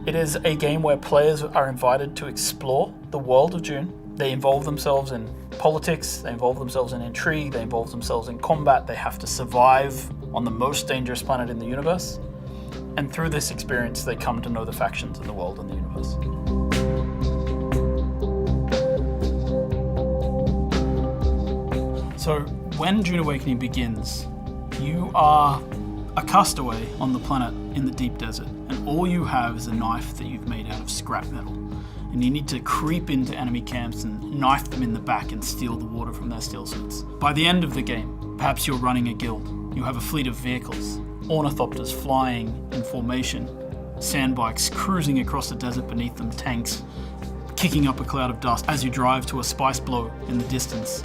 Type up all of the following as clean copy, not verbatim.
It is a game where players are invited to explore the world of Dune. They involve themselves in politics, they involve themselves in intrigue, they involve themselves in combat, they have to survive on the most dangerous planet in the universe. And through this experience, they come to know the factions in the world and the universe. So when Dune Awakening begins, you are a castaway on the planet in the deep desert, and all you have is a knife that you've made out of scrap metal. And you need to creep into enemy camps and knife them in the back and steal the water from their steel suits. By the end of the game, perhaps you're running a guild. You have a fleet of vehicles, ornithopters flying in formation, sandbikes cruising across the desert beneath them, tanks kicking up a cloud of dust as you drive to a spice blow in the distance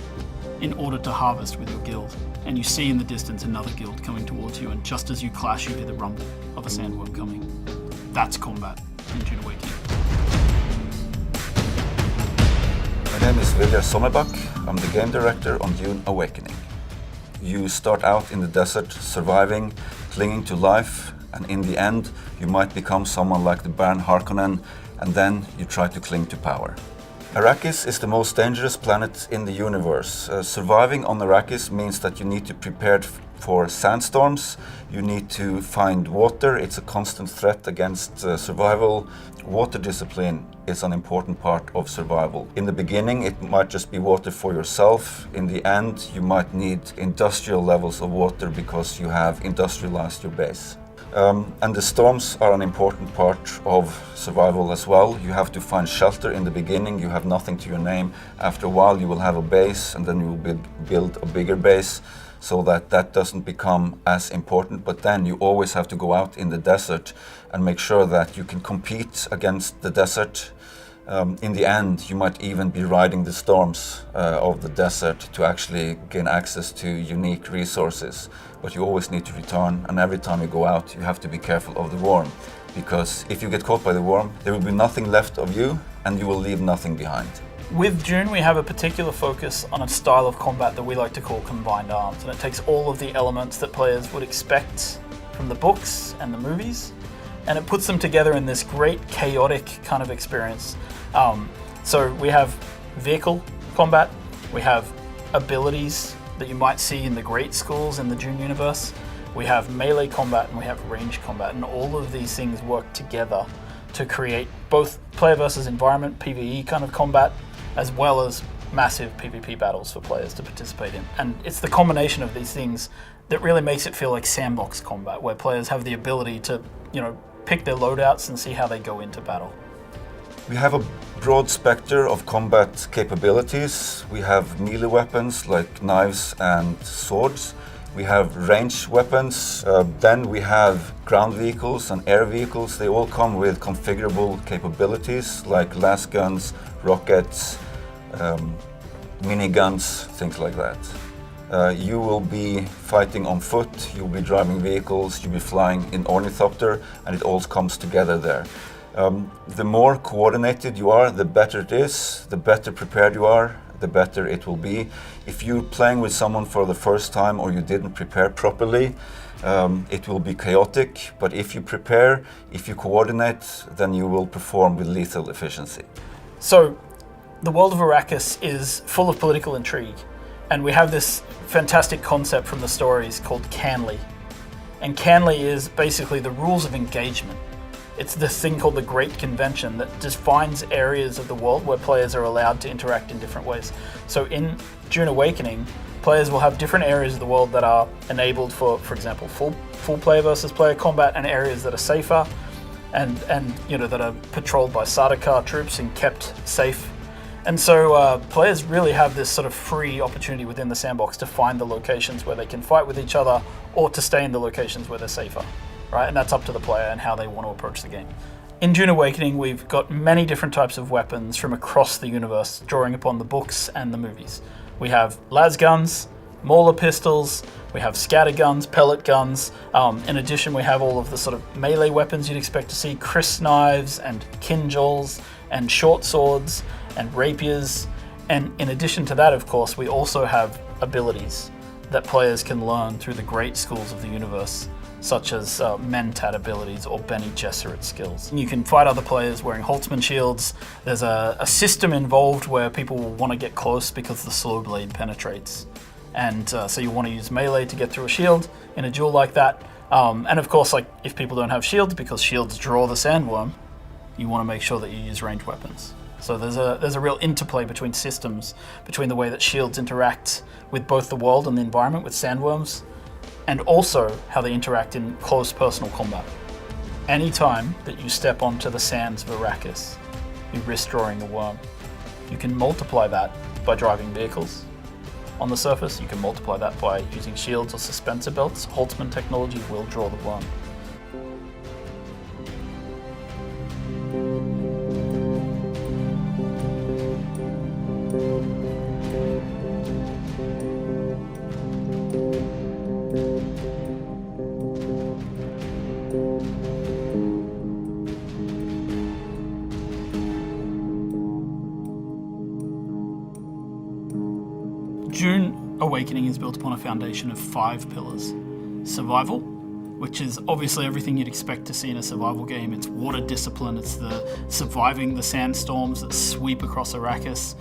in order to harvest with your guild. And you see in the distance another guild coming towards you, and just as you clash, you hear the rumble of a sandworm coming. That's combat in Dune Awakening. My name is Viljar Sommerbakk. I'm the game director on Dune Awakening. You start out in the desert, surviving, clinging to life, and in the end, you might become someone like the Baron Harkonnen, and then you try to cling to power. Arrakis is the most dangerous planet in the universe. Surviving on Arrakis means that you need to prepare for sandstorms, you need to find water, it's a constant threat against survival. Water discipline is an important part of survival. In the beginning, it might just be water for yourself. In the end, you might need industrial levels of water because you have industrialized your base. And the storms are an important part of survival as well. You have to find shelter in the beginning, you have nothing to your name. After a while you will have a base, and then you will build a bigger base so that doesn't become as important. But then you always have to go out in the desert and make sure that you can compete against the desert. In the end, you might even be riding the storms of the desert to actually gain access to unique resources. But you always need to return, and every time you go out, you have to be careful of the worm. Because if you get caught by the worm, there will be nothing left of you, and you will leave nothing behind. With Dune, we have a particular focus on a style of combat that we like to call combined arms, and it takes all of the elements that players would expect from the books and the movies, and it puts them together in this great chaotic kind of experience. So we have vehicle combat, we have abilities that you might see in the great schools in the Dune universe, we have melee combat, and we have range combat, and all of these things work together to create both player versus environment, PvE kind of combat, as well as massive PvP battles for players to participate in. And it's the combination of these things that really makes it feel like sandbox combat, where players have the ability to, pick their loadouts and see how they go into battle. We have a broad spectrum of combat capabilities. We have melee weapons like knives and swords. We have range weapons. Then we have ground vehicles and air vehicles. They all come with configurable capabilities like las guns, rockets, miniguns, things like that. You will be fighting on foot, you'll be driving vehicles, you'll be flying in ornithopter, and it all comes together there. The more coordinated you are, the better it is, the better prepared you are, the better it will be. If you're playing with someone for the first time or you didn't prepare properly, it will be chaotic, but if you prepare, if you coordinate, then you will perform with lethal efficiency. So, the world of Arrakis is full of political intrigue, and we have this fantastic concept from the stories called Canley. And Canley is basically the rules of engagement. It's this thing called the Great Convention that defines areas of the world where players are allowed to interact in different ways. So in Dune Awakening, players will have different areas of the world that are enabled for example, full player versus player combat, and areas that are safer and that are patrolled by Sardaukar troops and kept safe. And so players really have this sort of free opportunity within the sandbox to find the locations where they can fight with each other, or to stay in the locations where they're safer. Right? And that's up to the player and how they want to approach the game. In Dune Awakening, we've got many different types of weapons from across the universe, drawing upon the books and the movies. We have las guns, mauler pistols, we have scatter guns, pellet guns. In addition, we have all of the sort of melee weapons you'd expect to see, cryst knives and kinjals and short swords and rapiers. And in addition to that, of course, we also have abilities that players can learn through the great schools of the universe. such as Mentat abilities or Bene Gesserit skills. You can fight other players wearing Holtzman shields. There's a system involved where people will want to get close because the slow blade penetrates. And so you want to use melee to get through a shield in a duel like that. And of course, like if people don't have shields, because shields draw the sandworm, you want to make sure that you use ranged weapons. So there's a real interplay between systems, between the way that shields interact with both the world and the environment with sandworms, and also how they interact in close personal combat. Anytime that you step onto the sands of Arrakis, you risk drawing a worm. You can multiply that by driving vehicles on the surface. You can multiply that by using shields or suspensor belts. Holtzman technology will draw the worm. Dune Awakening is built upon a foundation of 5 pillars. Survival, which is obviously everything you'd expect to see in a survival game. It's water discipline, it's the surviving the sandstorms that sweep across Arrakis.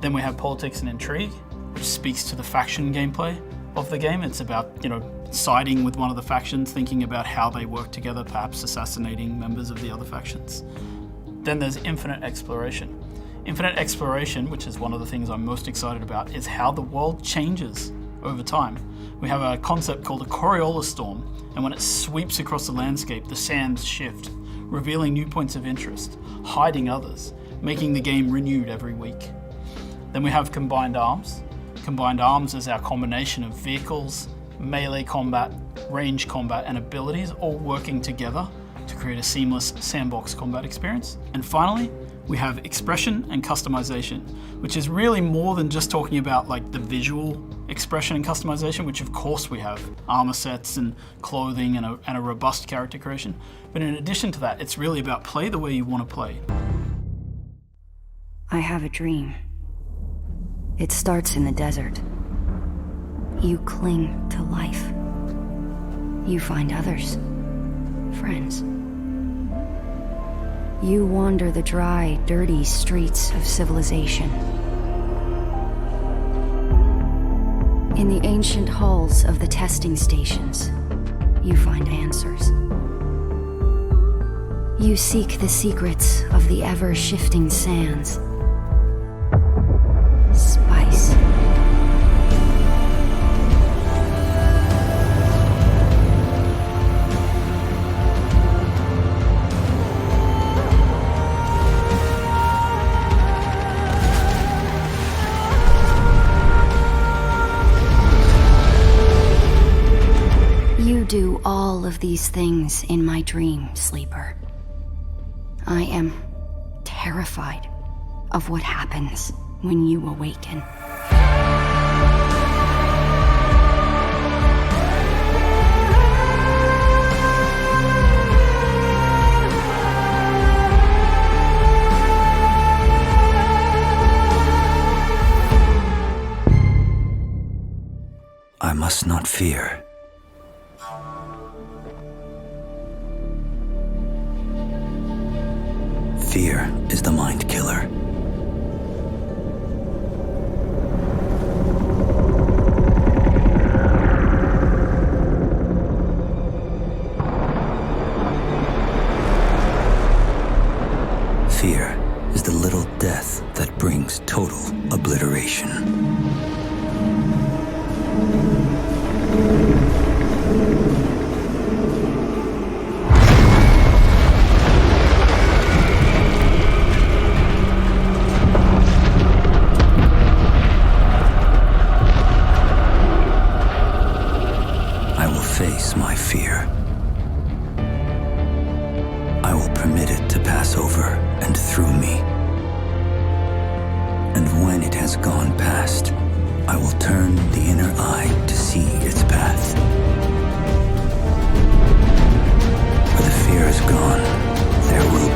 Then we have politics and intrigue, which speaks to the faction gameplay of the game. It's about, siding with one of the factions, thinking about how they work together, perhaps assassinating members of the other factions. Then there's infinite exploration. Infinite exploration, which is one of the things I'm most excited about, is how the world changes over time. We have a concept called a Coriolis storm, and when it sweeps across the landscape, the sands shift, revealing new points of interest, hiding others, making the game renewed every week. Then we have combined arms. Combined arms is our combination of vehicles, melee combat, range combat, and abilities all working together to create a seamless sandbox combat experience. And finally, we have expression and customization, which is really more than just talking about like the visual expression and customization, which of course we have armor sets and clothing and a robust character creation. But in addition to that, it's really about play the way you want to play. I have a dream. It starts in the desert. You cling to life. You find others, friends. You wander the dry, dirty streets of civilization. In the ancient halls of the testing stations, you find answers. You seek the secrets of the ever-shifting sands. Spice. You do all of these things in my dream, Sleeper. I am terrified of what happens when you awaken. I must not fear. Fear is the mind killer. Fear is the little death that brings total obliteration. Face my fear. I will permit it to pass over and through me. And when it has gone past, I will turn the inner eye to see its path. Where the fear is gone, there will